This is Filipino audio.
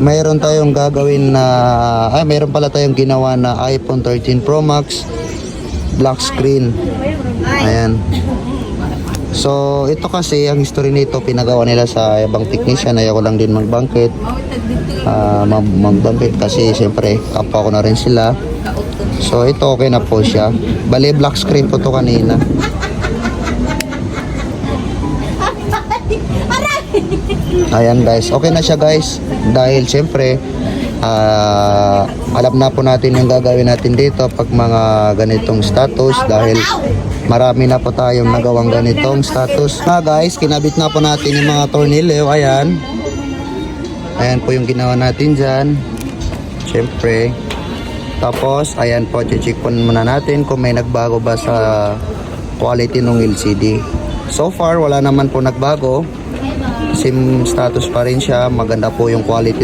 mayroon tayong gagawin na mayroon pala tayong ginawa na iPhone 13 Pro Max black screen. Ayan. So ito kasi ang history nito pinagawa nila sa ibang technician. Ayaw ko lang din magbangkit kasi siyempre kapwa ko na rin sila. So ito okay na po siya. Bali black screen po to kanina. Ayan guys, okay na siya guys. Dahil siyempre alam na po natin yung gagawin natin dito pag mga ganitong status. Dahil marami na po tayong nagawang ganitong status. Guys, kinabit na po natin yung mga tornilyo. Ayan. Ayan po yung ginawa natin dyan. Siyempre. Tapos, ayan po, check po muna natin kung may nagbago ba sa quality ng LCD. So far, wala naman po nagbago. Same status pa rin siya. Maganda po yung quality